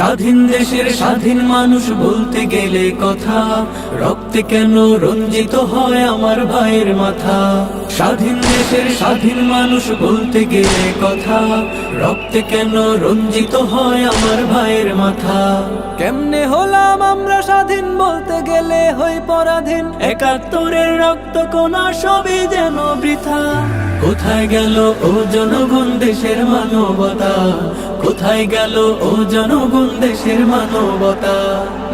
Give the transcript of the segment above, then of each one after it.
স্বাধীন দেশের স্বাধীন মানুষ বলতে গেলে কথা, রক্তে কেন রঞ্জিত হয় আমার ভাইয়ের মাথা। স্বাধীন দেশের স্বাধীন মানুষ বলতে গেলে কথা, রক্তে কেন রঞ্জিত হয় আমার ভাইয়ের মাথা। কেমনে হলাম আমরা স্বাধীন, বলতে গেলে হই পরাধীন। ৭১-এর রক্ত কোনা সবই যেন বৃথা। কোথায় গেল ও জনগণ দেশের মানবতা, কোথায় গেল ও জনগণ দেশের মানবতা।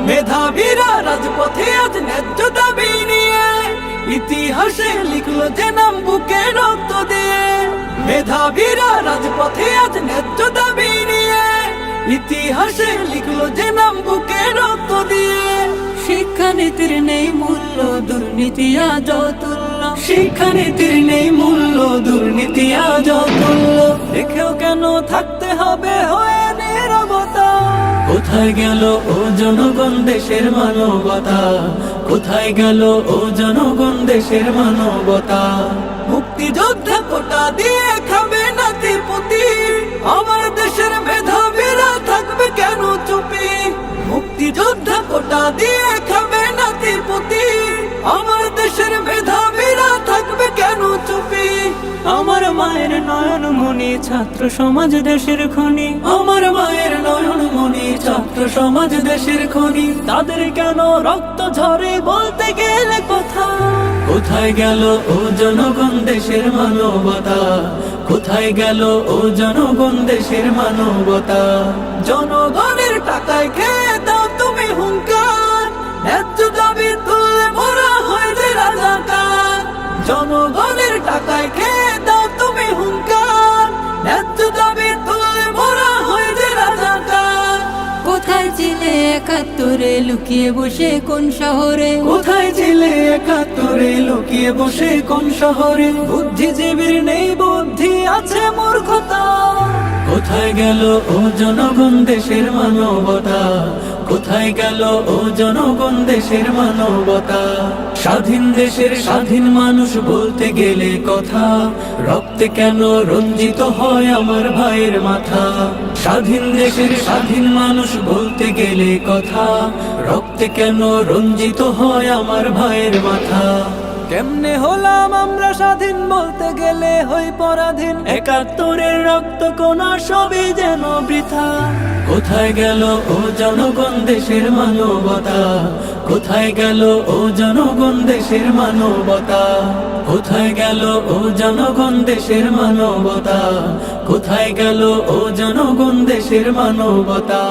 মেধাবীরা রাজপথে আজ ন্যায্য দাবি নিয়ে, ইতিহাসে লিখলো যে নাম বুকে রক্ত দিয়ে। মেধাবীরা রাজপথে আজ ন্যায্য দাবি নিয়ে, ইতিহাসে লিখলো যে নাম বুকে রক্ত দিয়ে। শিক্ষানীতির নেই মূল্য, দুর্নীতি আজ অতুল্য। শিক্ষানীতির নেই মূল্য, দুর্নীতি আজ অতুল্য। দেখেও কেন থাকতে হবে হয়ে নীরবতা। কোথায় গেল ও জনগণ দেশের মানবতা, কোথায় গেল ও জনগণ দেশের মানবতা। মুক্তিযোদ্ধা কোটা দিয়ে খাবে নাতিপুতি, আমার দেশের মেধাবীরা থাকবে কেন চুপি। মুক্তিযোদ্ধা কোটা দিয়ে খাবে নাতিপুতি, আমার দেশের মেধাবীরা থাকবে কেন চুপি। আমার মায়ের নয়ন মনি ছাত্র সমাজ দেশের খনি, আমার মায়ের নয়ন মনি ছাত্র সমাজ দেশের খনি। তাদের কেন রক্ত ঝরে বলতে গেলে কথা। কোথায় গেল ও জনগণ দেশের মানবতা, কোথায় গেল ও জনগণ দেশের মানবতা। জনগণের টাকায় খেয়ে দাও তুমি হুঙ্কার, ন্যায্য দাবি তুলে ভরা হয় যে রাজাকার। জনগণের টাকায় খেয়ে দাও তুমি হুঙ্কার, ন্যায্য দাবি তুলে ভরা হয় যে রাজাকার। কোথায় ছিলে ৭১-এ লুকিয়ে বসে কোন শহরে? কোথায় ছিলে ৭১-এ লুকিয়ে বসে কোন শহরে? বুদ্ধিজীবীর নেই বুদ্ধি, আছে মূর্খতা। কোথায় গেল ও জনগণ দেশের মানবতা, কোথায় গেল ও জনগণ দেশের মানবতা। স্বাধীন দেশের স্বাধীন মানুষ বলতে গেলে কথা, রক্তে কেন রঞ্জিত হয় আমার ভাইয়ের মাথা। স্বাধীন দেশের স্বাধীন মানুষ বলতে গেলে কথা, রক্তে কেন রঞ্জিত হয় আমার ভাইয়ের মাথা। কেমনে হলাম আমরা স্বাধীন, বলতে গেলে হই পরাধীন। ৭১-এর রক্ত কোনা সবই যেন বৃথা। কোথায় গেল ও জনগণ দেশের মানবতা, কোথায় গেল ও জনগণ দেশের মানবতা। কোথায় গেল ও জনগণ দেশের মানবতা, কোথায় গেল ও জনগণ দেশের মানবতা।